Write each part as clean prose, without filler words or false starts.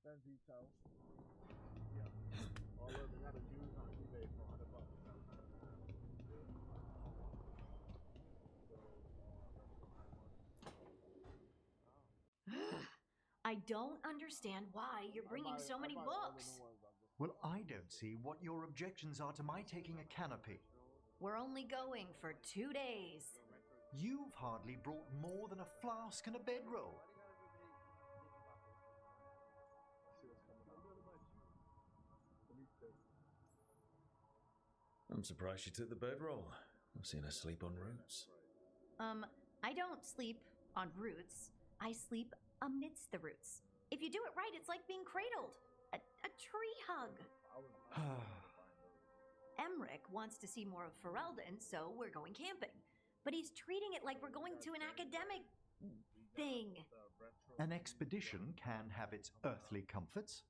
send details. Yeah. All of they got a use on eBay for $100. I don't understand why you're bringing so many books. Well, I don't see what your objections are to my taking a canopy. We're only going for 2 days. You've hardly brought more than a flask and a bedroll. I'm surprised she took the bedroll. I've seen her sleep on roots. I don't sleep on roots. I sleep amidst the roots. If you do it right, it's like being cradled. A tree hug. Emmerich wants to see more of Ferelden, so we're going camping. But he's treating it like we're going to an academic thing. An expedition can have its earthly comforts.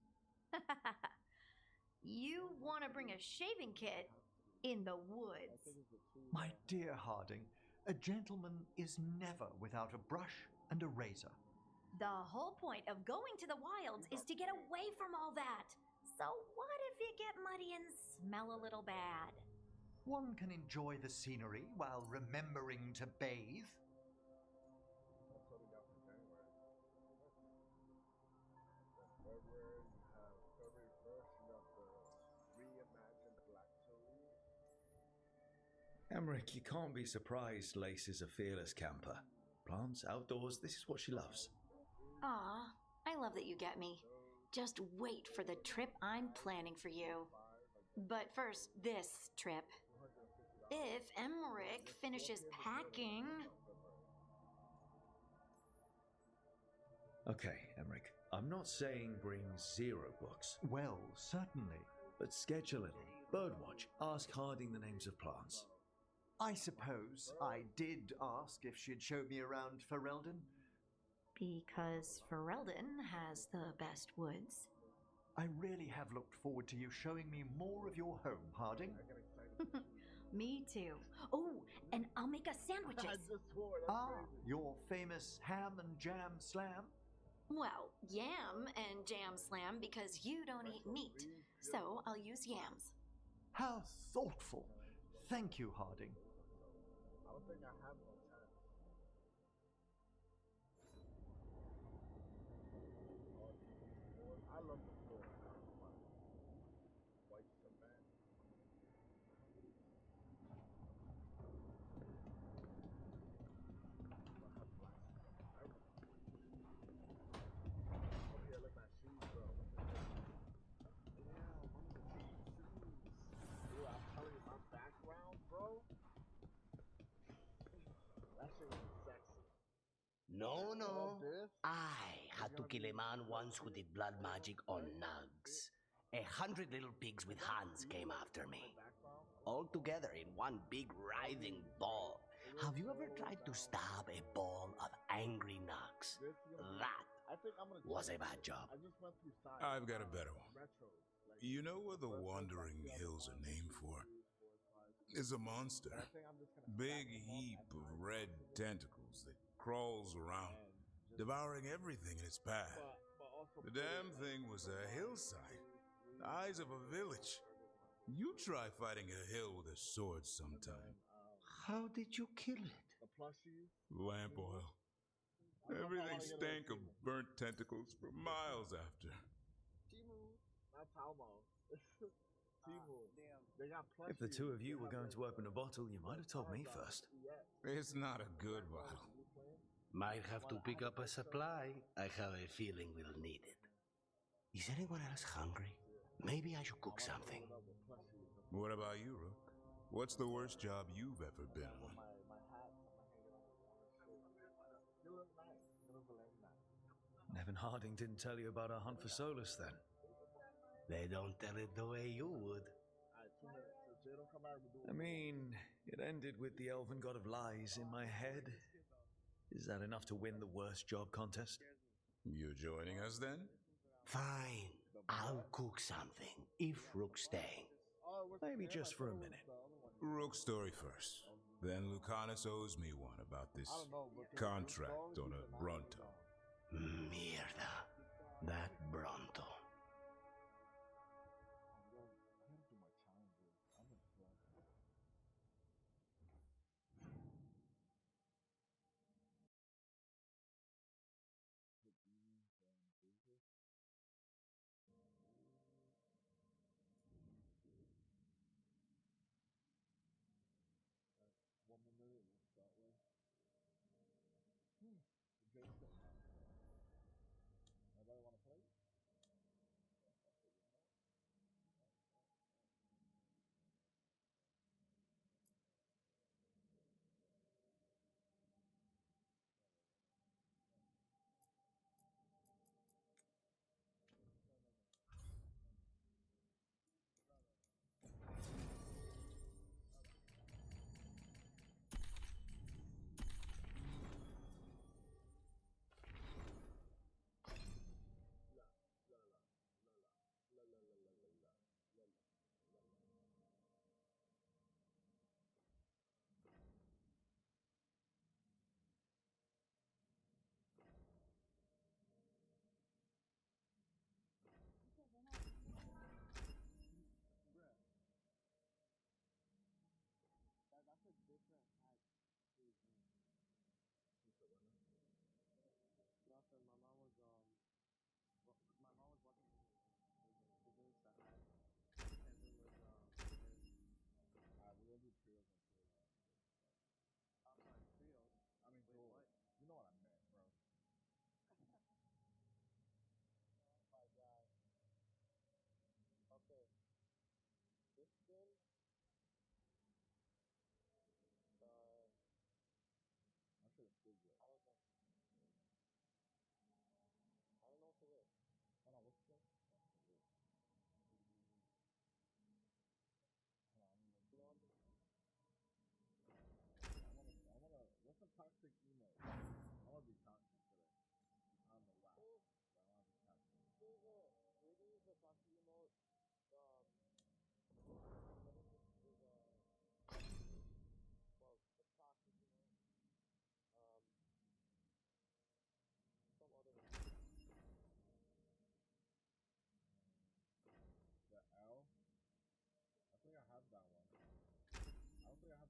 You want to bring a shaving kit in the woods. My dear Harding, a gentleman is never without a brush and a razor. The whole point of going to the wilds is to get away from all that. So what if you get muddy and smell a little bad? One can enjoy the scenery while remembering to bathe. That's what we got for January. February, you have February 1st, you got the reimagined Black Tulips. Emmerich, you can't be surprised Lace is a fearless camper. Plants, outdoors, this is what she loves. Aw, I love that you get me. Just wait for the trip I'm planning for you. But first, this trip. If Emmerich finishes packing... Okay, Emmerich, I'm not saying bring 0 books. Well, certainly. But sketch a little. Birdwatch. Ask Harding the names of plants. I suppose I did ask if she'd show me around Ferelden. Because Ferelden has the best woods. I really have looked forward to you showing me more of your home, Harding. Me too. Oh, and I'll make us sandwiches. Your famous ham and jam slam? Well, yam and jam slam because you don't eat meat. So I'll use yams. How thoughtful. Thank you, Harding. I don't think I have no time. I love the floor. White cement. Oh yeah, look at my shoes, bro. Yeah, one of the shoes. Dude, I'm telling you, my background, bro. That shit was sexy. No, no. I had to kill a man once who did blood magic on nugs. 100 little pigs with hands came after me. All together in one big writhing ball. Have you ever tried to stab a ball of angry nugs? That was a bad job. I've got a better one. You know what the Wandering Hills are named for? It's a monster. Big heap of red tentacles that crawls around, devouring everything in its path. The damn thing was a hillside, the eyes of a village. You try fighting a hill with a sword sometime. How did you kill it? Lamp oil. Everything stank of burnt tentacles for miles after. If the two of you were going to open a bottle, you might have told me first. It's not a good bottle. Might have to pick up a supply. I have a feeling we'll need it. Is anyone else hungry? Maybe I should cook something. What about you, Rook? What's the worst job you've ever been on? Nevin Harding didn't tell you about our hunt for Solus then. They don't tell it the way you would. I mean, it ended with the elven god of lies in my head. Is that enough to win the worst job contest? You joining us then? Fine. I'll cook something, if Rook's staying. Maybe just for a minute. Rook's story first. Then Lucanus owes me one about this contract on a Bronto. Mierda. That Bronto. that one. I don't think I have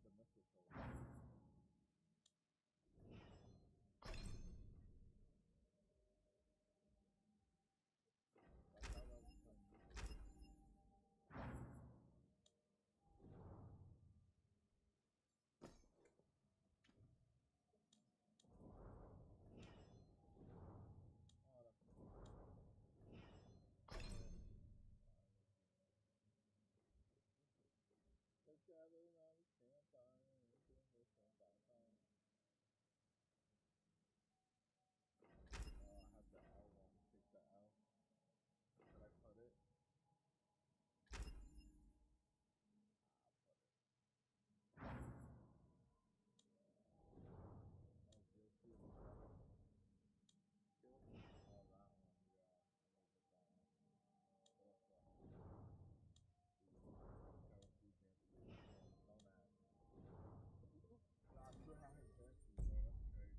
the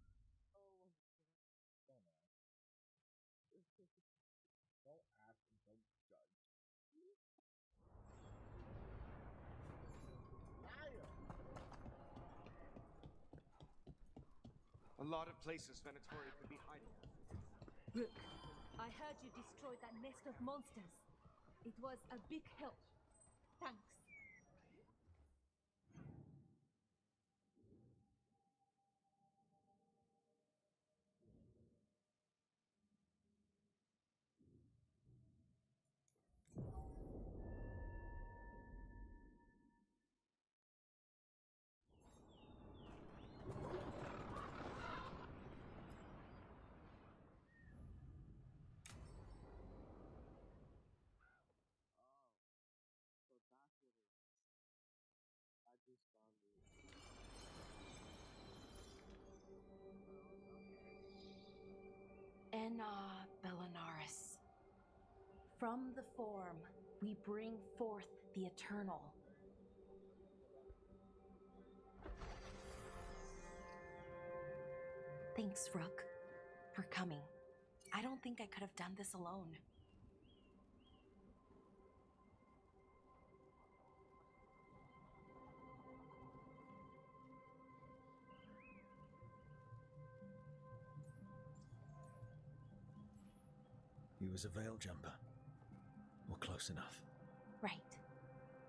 mistletoe one. Don't ask and don't judge. A lot of places Venatori could be hiding. Rook, I heard you destroyed that nest of monsters. It was a big help. Thanks. Enna Bellinaris. From the form, we bring forth the eternal. Thanks, Rook, for coming. I don't think I could have done this alone. He was a veil jumper. Or close enough. Right.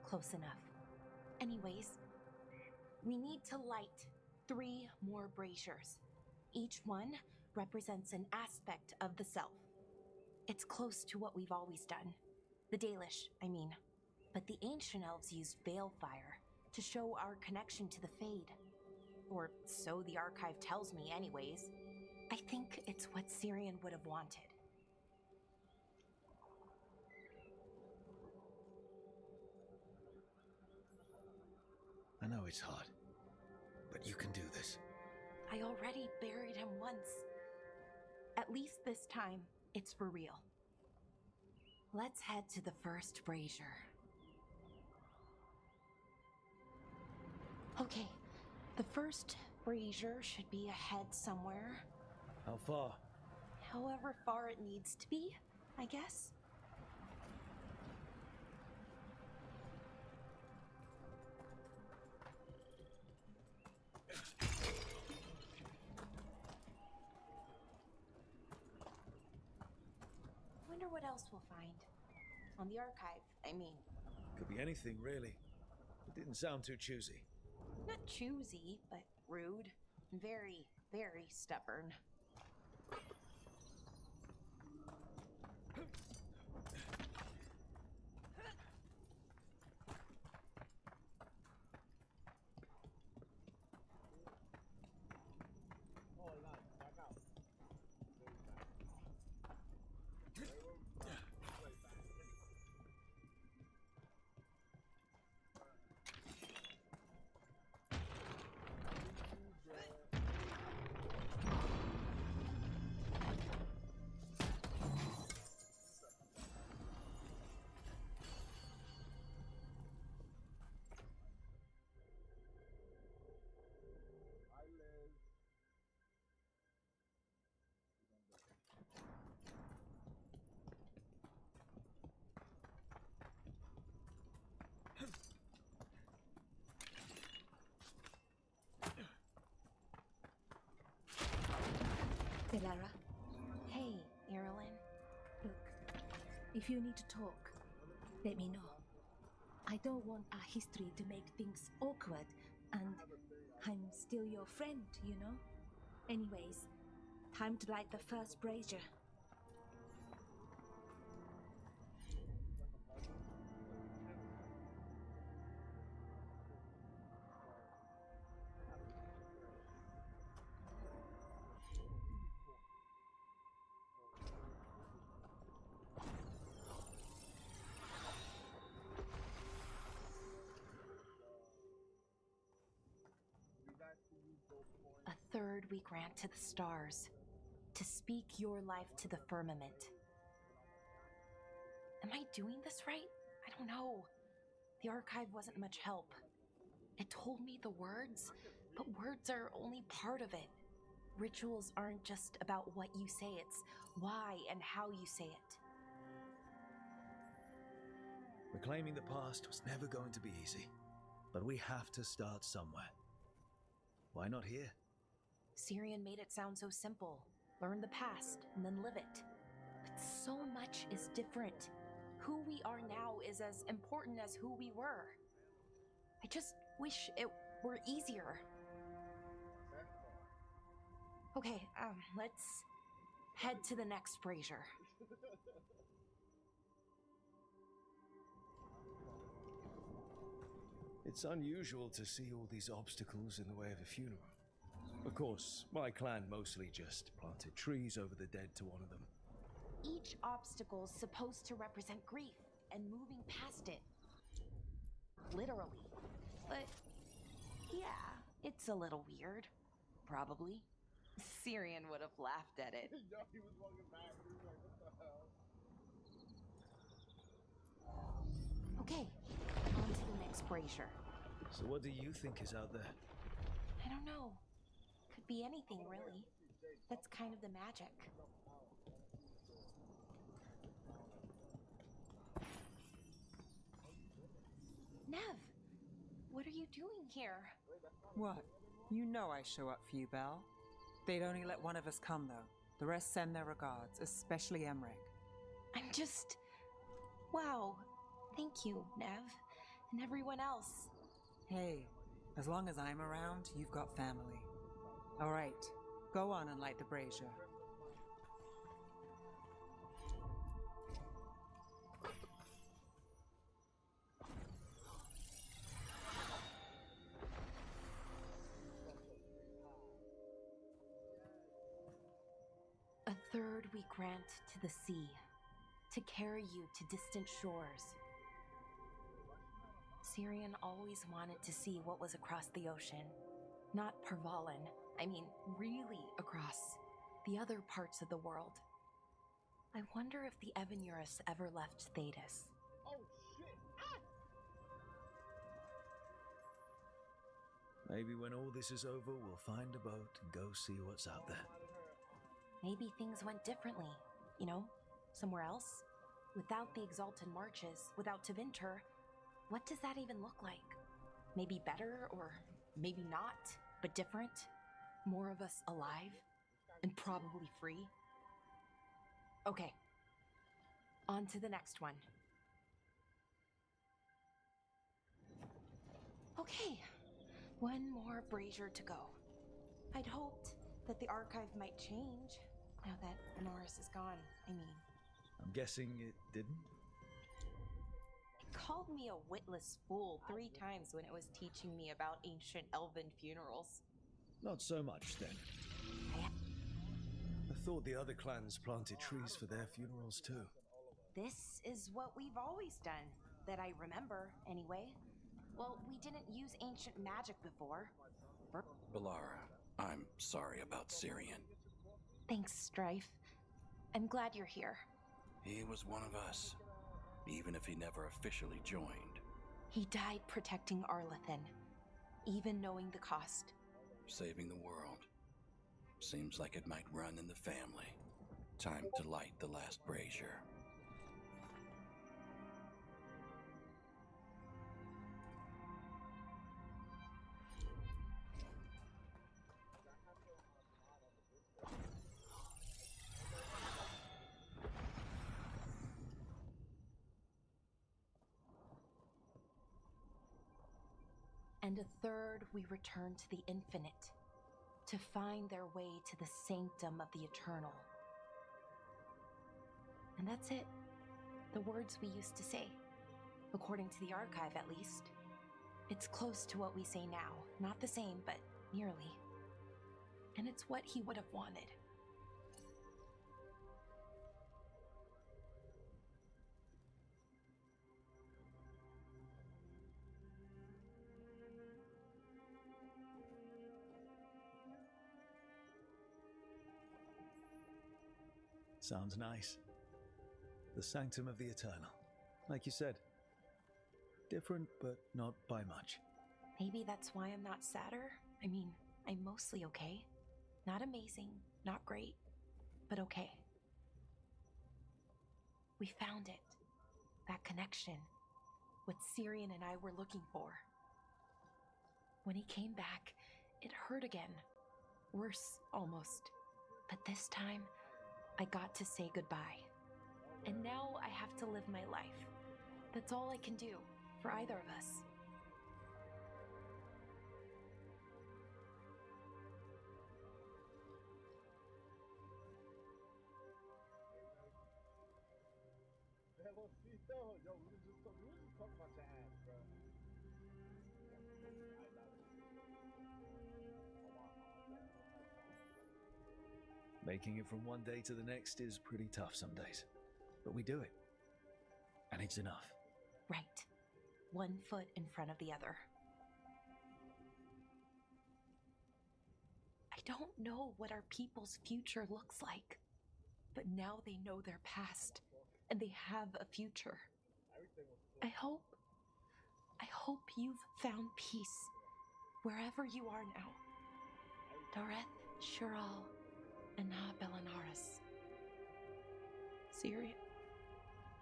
Close enough. Anyways, we need to light 3 more braziers. Each one represents an aspect of the self. It's close to what we've always done. The Dalish, I mean. But the ancient elves used veil fire to show our connection to the Fade. Or so the archive tells me anyways. I think it's what Syrian would have wanted. I know it's hard, but you can do this. I already buried him once. At least this time, it's for real. Let's head to the first brazier. Okay, the first brazier should be ahead somewhere. How far? However far it needs to be, I guess. Wonder what else we'll find. On the archive, I mean. Could be anything, really. It didn't sound too choosy. Not choosy, but rude. Very, very stubborn. If you need to talk, let me know. I don't want our history to make things awkward, and I'm still your friend, you know? Anyways, time to light the first brazier. A third we grant to the stars, to speak your life to the firmament. Am I doing this right? I don't know. The archive wasn't much help. It told me the words, but words are only part of it. Rituals aren't just about what you say, it's why and how you say it. Reclaiming the past was never going to be easy, but we have to start somewhere. Why not here? Syrian made it sound so simple. Learn the past and then live it. But so much is different. Who we are now is as important as who we were. I just wish it were easier. Okay, let's head to the next brazier. It's unusual to see all these obstacles in the way of a funeral. Of course, my clan mostly just planted trees over the dead to honor them. Each obstacle's supposed to represent grief and moving past it. Literally. But yeah, it's a little weird. Probably. Syrian would have laughed at it. Yo, he was walking back. He was like, what the hell? Okay, on to the next brazier. So what do you think is out there? I don't know. Could be anything, really. That's kind of the magic. Nev, what are you doing here? What? You know I show up for you, Belle. They'd only let one of us come, though. The rest send their regards, especially Emmerich. I'm just... Wow. Thank you, Nev. And everyone else. Hey, as long as I'm around, you've got family. All right, go on and light the brazier. A third we grant to the sea, to carry you to distant shores. Syrian always wanted to see what was across the ocean. Not Parvalan, I mean really across the other parts of the world. I wonder if the Evanurus ever left Thetis. Oh, shit. Maybe when all this is over, we'll find a boat and go see what's out there. Maybe things went differently, you know, somewhere else. Without the Exalted Marches, without Tevinter, what does that even look like? Maybe better, or maybe not, but different? More of us alive, and probably free? Okay, on to the next one. Okay, one more brazier to go. I'd hoped that the archive might change now that Honoris is gone, I mean. I'm guessing it didn't? It called me a witless fool 3 times when it was teaching me about ancient elven funerals. Not so much, then. I thought the other clans planted trees for their funerals, too. This is what we've always done, that I remember, anyway. Well, we didn't use ancient magic before. Balara, I'm sorry about Syrian. Thanks, Strife. I'm glad you're here. He was one of us, even if he never officially joined. He died protecting Arlathan, even knowing the cost. Saving the world. Seems like it might run in the family. Time to light the last brazier. and a third we return to the infinite, to find their way to the sanctum of the eternal. And that's it. The words we used to say, according to the archive at least. It's close to what we say now. Not the same, but nearly. And it's what he would have wanted. Sounds nice. The sanctum of the eternal. Like you said. Different, but not by much. Maybe that's why I'm not sadder. I mean, I'm mostly okay. Not amazing, not great, but okay. We found it. That connection. What Syrian and I were looking for. When he came back, it hurt again. Worse, almost. But this time, I got to say goodbye. And now I have to live my life. That's all I can do, for either of us. Yo, we was just talking about your ass, bro. Making it from one day to the next is pretty tough some days. But we do it. And it's enough. Right. One foot in front of the other. I don't know what our people's future looks like. But now they know their past. And they have a future. I hope you've found peace. Wherever you are now. Dareth, Shural, and Na Belanaris. Syria,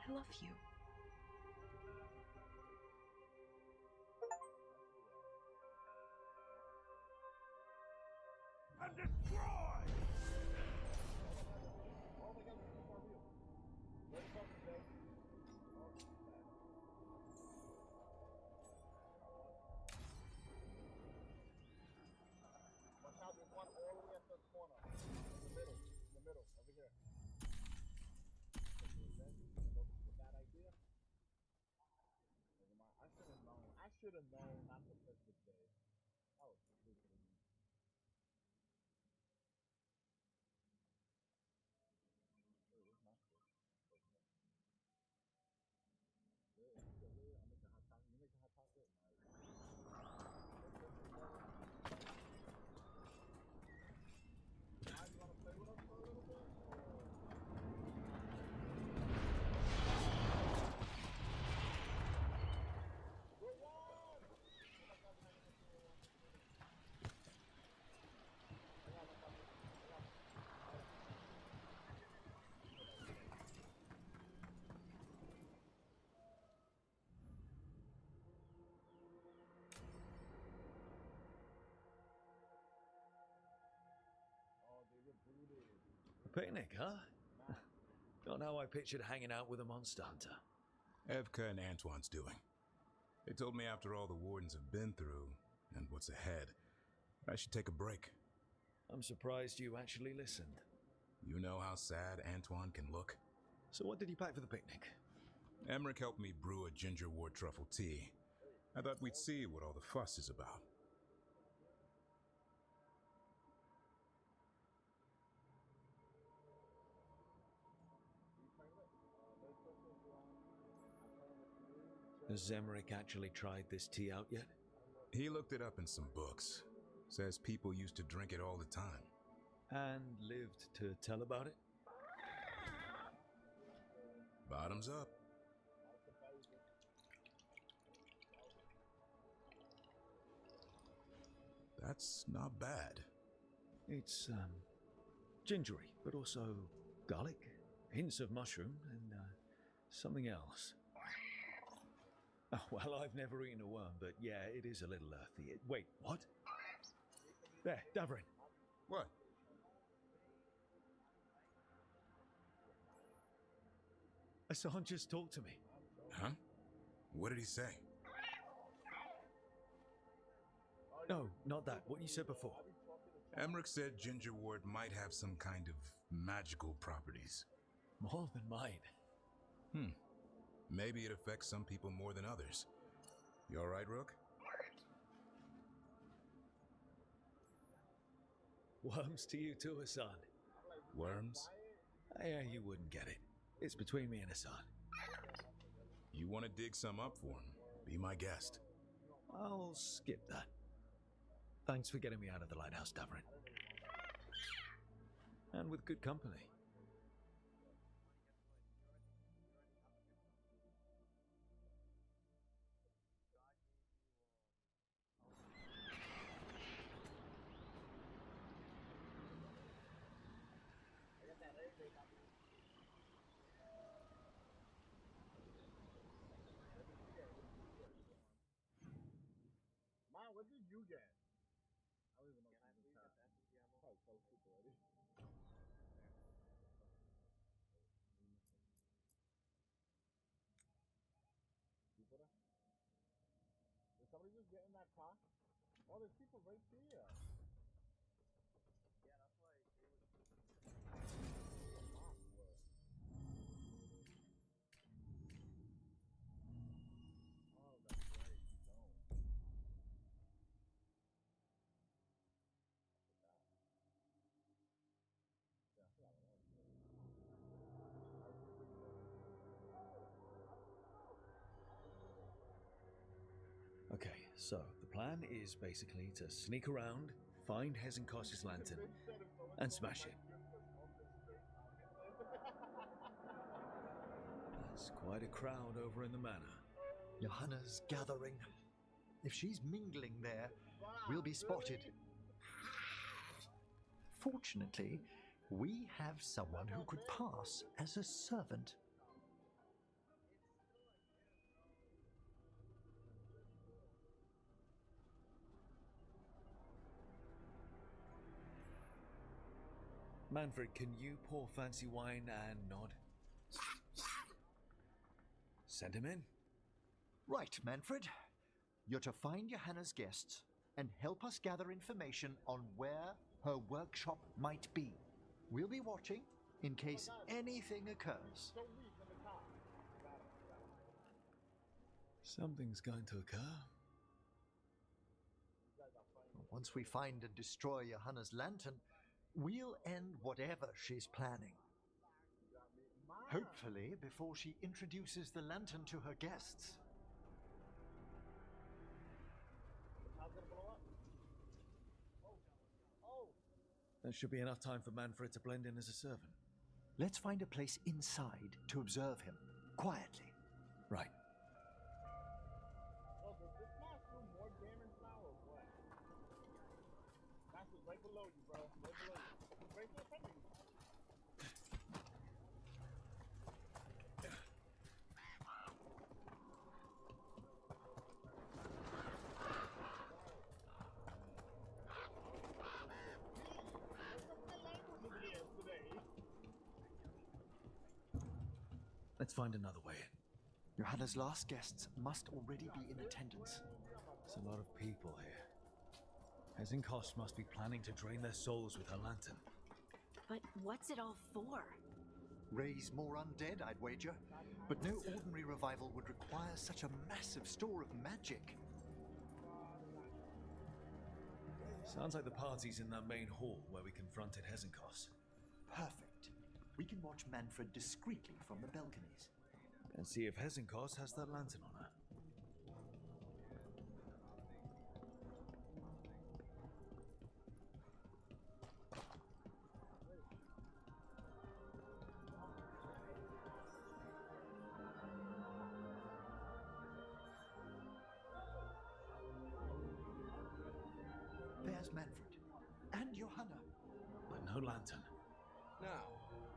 I love you. And destroy! I should have known not to press the J. That was stupid of me. Where's my shit? I'm making hot chocolate. You making hot chocolate? Nice. You want to play with us for a little bit? Picnic, huh? Not how I pictured hanging out with a monster hunter. Evka and Antoine's doing. They told me after all the wardens have been through, and what's ahead, I should take a break. I'm surprised you actually listened. You know how sad Antoine can look? So what did you pack for the picnic? Emmerich helped me brew a ginger wort truffle tea. I thought we'd see what all the fuss is about. Has Emmerich actually tried this tea out yet? He looked it up in some books. Says people used to drink it all the time. And lived to tell about it? Bottoms up. That's not bad. It's, gingery, but also garlic, hints of mushroom, and, something else. Oh, well, I've never eaten a worm, but yeah, it is a little earthy. Wait, what? There, Davrin. What? Hassan just talked to me. Huh? What did he say? No, not that. What you said before. Emmerich said Ginger Ward might have some kind of magical properties. More than mine. Maybe it affects some people more than others. You all right, Rook? Worms to you too, Hassan. Worms? Yeah, you wouldn't get it. It's between me and Hassan. You want to dig some up for him? Be my guest. I'll skip that. Thanks for getting me out of the lighthouse, Davrin. And with good company. Mom, what did you get? I don't even know if you can. Probably fell asleep already. Did somebody just get in that car? Oh, there's people right here. Yeah, that's why it was. Oh, that's right. You don't. Okay, so the plan is basically to sneak around, find Hezenkos's lantern, and smash it. There's quite a crowd over in the manor. Johanna's gathering. If she's mingling there, we'll be spotted. Fortunately, we have someone who could pass as a servant. Manfred, can you pour fancy wine and nod? Send him in. Right, Manfred. You're to find Johanna's guests and help us gather information on where her workshop might be. We'll be watching in case anything occurs. Something's going to occur. Once we find and destroy Johanna's lantern, we'll end whatever she's planning. Hopefully before she introduces the lantern to her guests. There should be enough time for Manfred to blend in as a servant. Let's find a place inside to observe him, quietly. Right. Oh, does this mask do more damage now or what? Mask is right below you, bro. Right below you. He's right there from you. Let's find another way in. Johanna's last guests must already be in attendance. There's a lot of people here. Hezenkos must be planning to drain their souls with her lantern. But what's it all for? Raise more undead, I'd wager. But no ordinary revival would require such a massive store of magic. Sounds like the party's in that main hall where we confronted Hezenkos. Perfect. We can watch Manfred discreetly from the balconies. And see if Hezenkos has that lantern on her. There's Manfred. And Johanna. But no lantern. Now,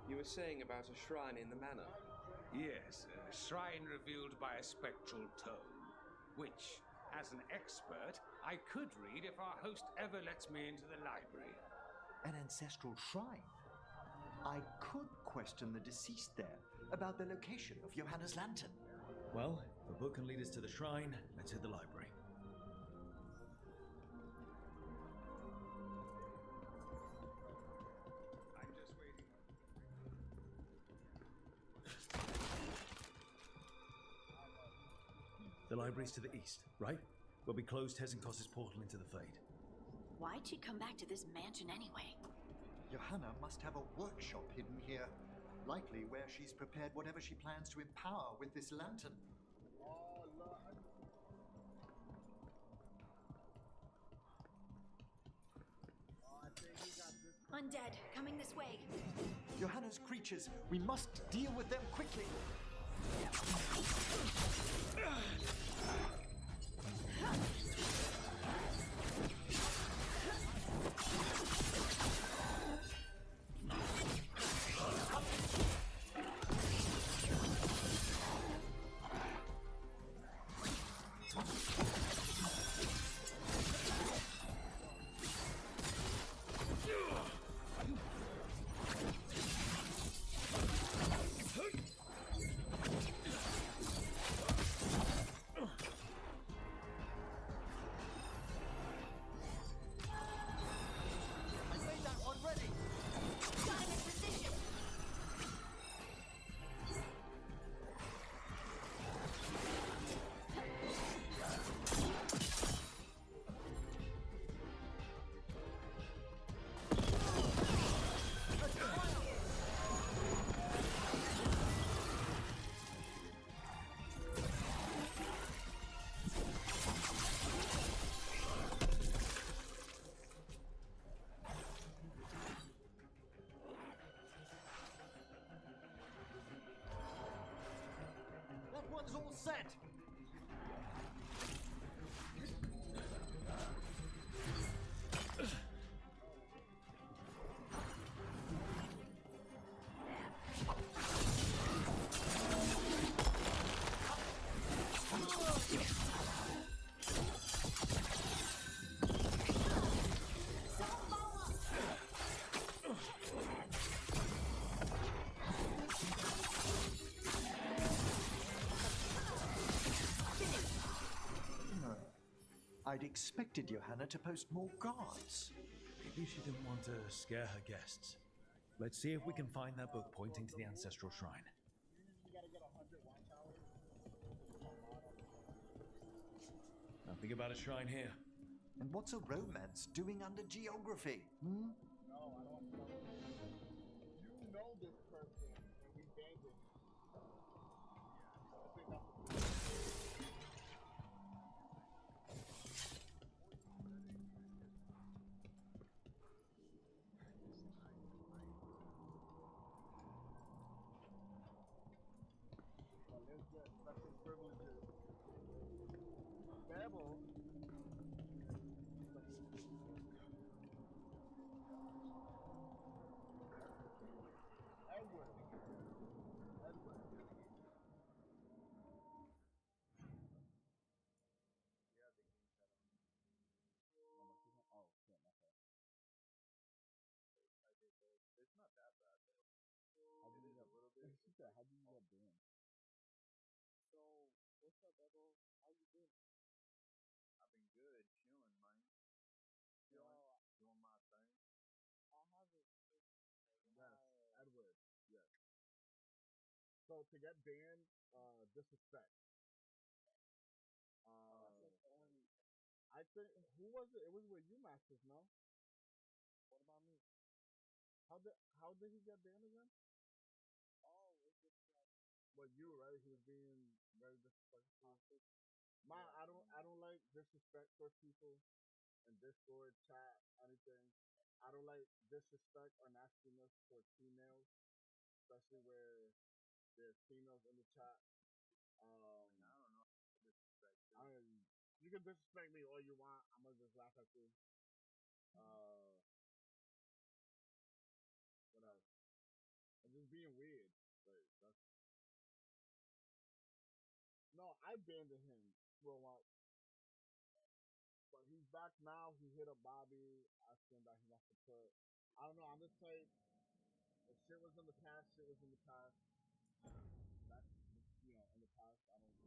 you were saying about a shrine in the manor. Yes, a shrine revealed by a spectral tome, which, as an expert, I could read if our host ever lets me into the library. An ancestral shrine? I could question the deceased there about the location of Johanna's lantern. Well, if the book can lead us to the shrine, let's hit the library. library's to the east, right? Where we closed Hezenkos's portal into the Fade. Why'd she come back to this mansion anyway? Johanna must have a workshop hidden here. Likely where she's prepared whatever she plans to empower with this lantern. Oh, look. I think he got this. Undead, coming this way. Johanna's creatures. We must deal with them quickly. One's all set. I'd expected Johanna to post more guards. Maybe she didn't want to scare her guests. Let's see if we can find that book pointing to the ancestral shrine. Nothing about a shrine here. And what's a romance doing under geography? Hmm? No, I don't want to tell you. You know this person, and we banged it. I think that's the special privileges. Babel. Edward. Edward. Yeah, the game shut on. How much is it? Oh, shit, okay. I did both. It's not that bad, though. How did you get a little bit? She said, how did you get banned? So, what's up, Ebo? How you been? I've been good, chilling, man. Chilling, doing my thing. I haven't. Yes, Edward. Yes. So to get banned, disrespect. I think who was it? It was with you, Masters, no? What about me? How did he get banned again? Oh, it's just like. Well, you right? He was being very disrespectful. I don't like disrespect towards people in Discord, chat, anything. I don't like disrespect or nastiness towards females, especially where there's females in the chat. I don't know. Disrespect. You can disrespect me all you want. I'm gonna just laugh at you. What else? I'm just being weird. Like that's. No, I banned him for a while. But he's back now. He hit up Bobby, asking that he wants to put. I don't know. I'm just like, if shit was in the past, shit was in the past. That's in the past. I don't.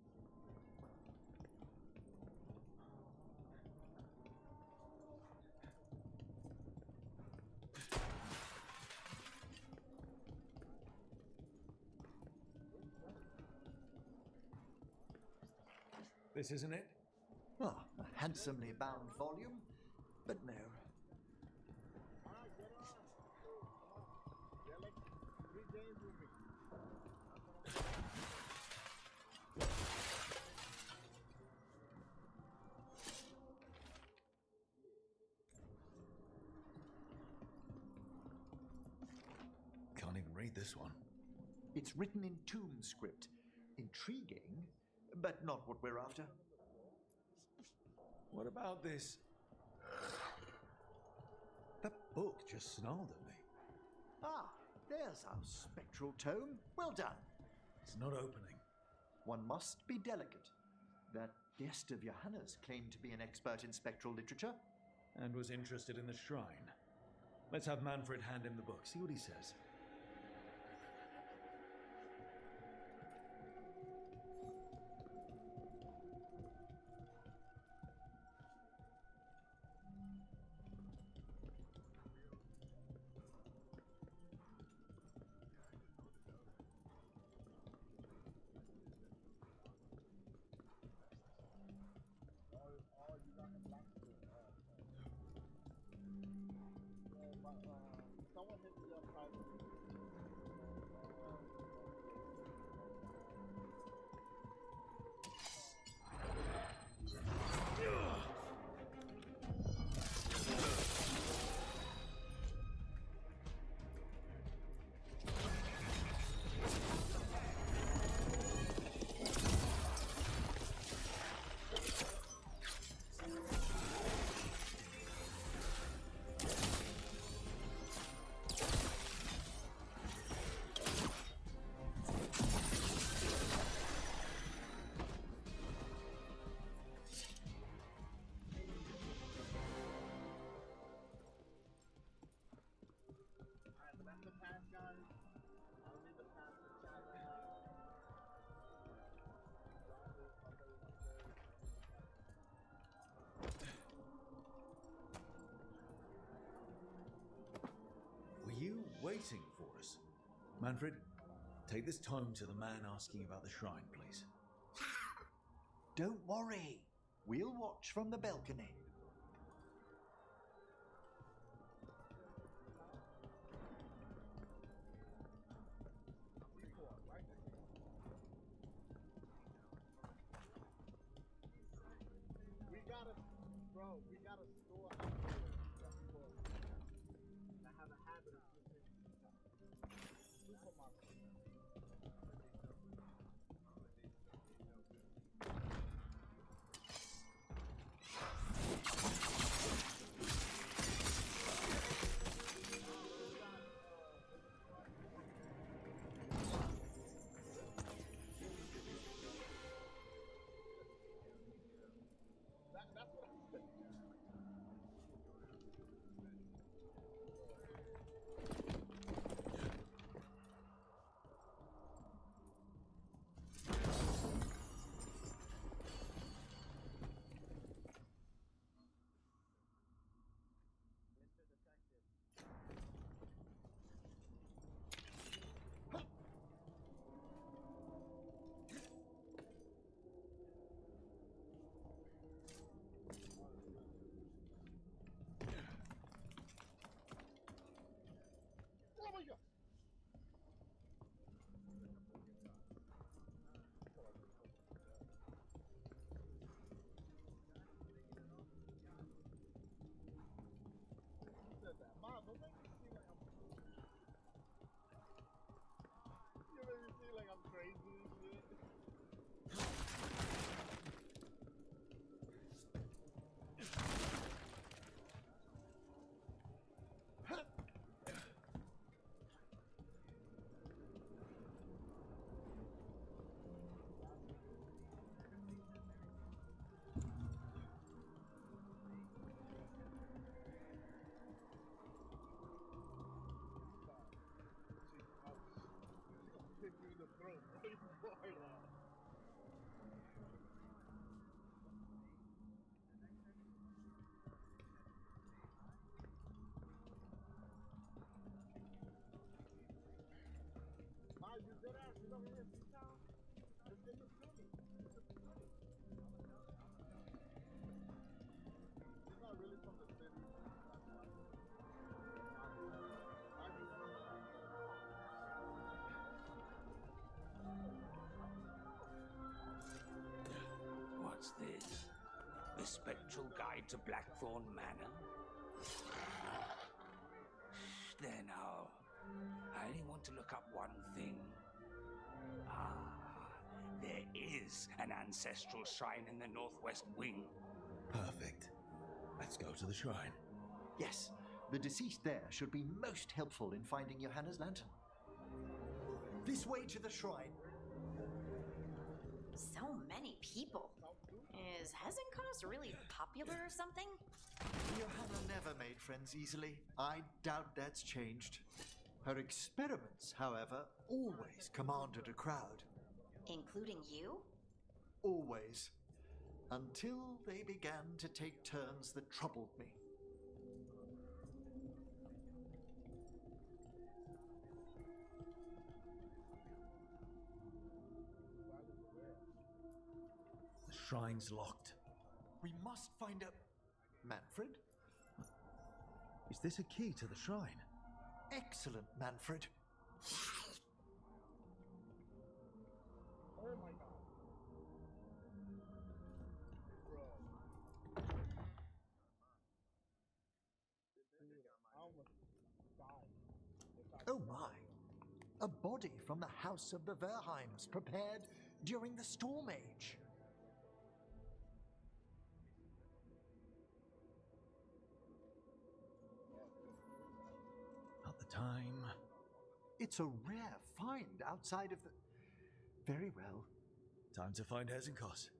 This isn't it? Ah, a handsomely bound volume, but no. Alright, get on. Come on. They're like 3 games with me. Can't even read this one. It's written in tomb script. Intriguing, but not what we're after. What about this? That book just snarled at me. Ah, there's our spectral tome. Well done. It's not opening. One must be delicate. That guest of Johanna's claimed to be an expert in spectral literature. And was interested in the shrine. Let's have Manfred hand him the book, see what he says. Someone hit me up privately. Were you waiting for us? Manfred, take this tome to the man asking about the shrine, please. Don't worry. We'll watch from the balcony. We got a store out there. I have a habit of keeping supermarket. The Spectral Guide to Blackthorn Manor? There now. I only want to look up one thing. There is an ancestral shrine in the northwest wing. Perfect. Let's go to the shrine. Yes, the deceased there should be most helpful in finding Johanna's lantern. This way to the shrine. So many people. Is Hezenkos really popular or something? Johanna never made friends easily. I doubt that's changed. Her experiments, however, always commanded a crowd. Including you? Always. Until they began to take turns that troubled me. The shrine's locked. We must find a... Manfred? Is this a key to the shrine? Excellent, Manfred. Oh my god. Bro. Dude, I almost died. Oh my. A body from the house of the Verheims, prepared during the Storm Age. Not the time. It's a rare find outside of the... Very well. Time to find Hezenkos.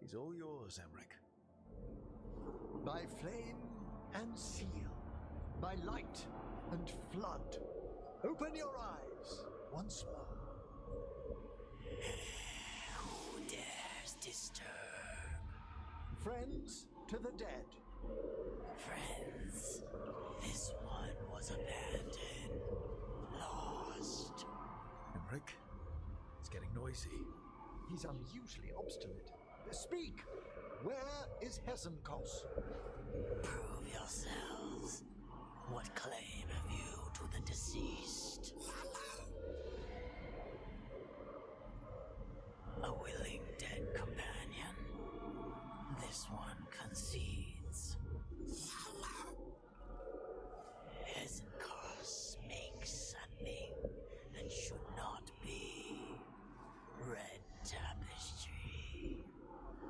He's all yours, Emmerich. By flame and seal, by light and flood, open your eyes once more. Who dares disturb? Friends to the dead. Friends, this one was abandoned, lost. Emmerich, it's getting noisy. He's unusually obstinate. Speak! Where is Hezenkos? Prove yourselves. What claim have you to the deceased? A willing dead companion. This one concedes. Hezenkos makes a thing that should not be. Red tapestry.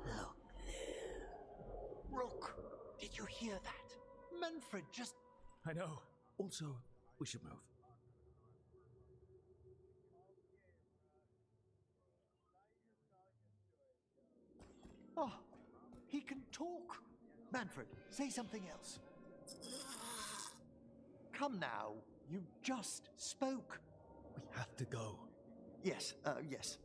Look there. Rook, did you hear that? Manfred just... I know. Also, we should move. Oh, he can talk. Manfred, say something else. Come now, you just spoke. We have to go. Yes, yes.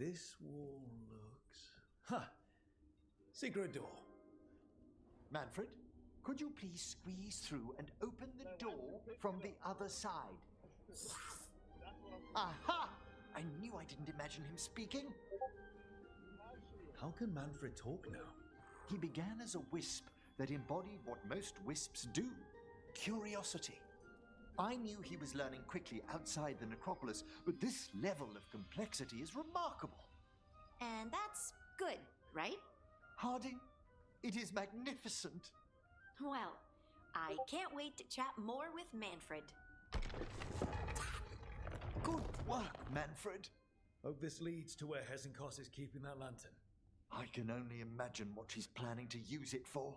This wall looks... Huh! Secret door. Manfred, could you please squeeze through and open the door from the other side? Aha! I knew I didn't imagine him speaking. How can Manfred talk now? He began as a wisp that embodied what most wisps do, curiosity. I knew he was learning quickly outside the necropolis, but this level of complexity is remarkable. And that's good, right? Harding, it is magnificent. Well, I can't wait to chat more with Manfred. Good work, Manfred. Hope this leads to where Hezenkos is keeping that lantern. I can only imagine what she's planning to use it for.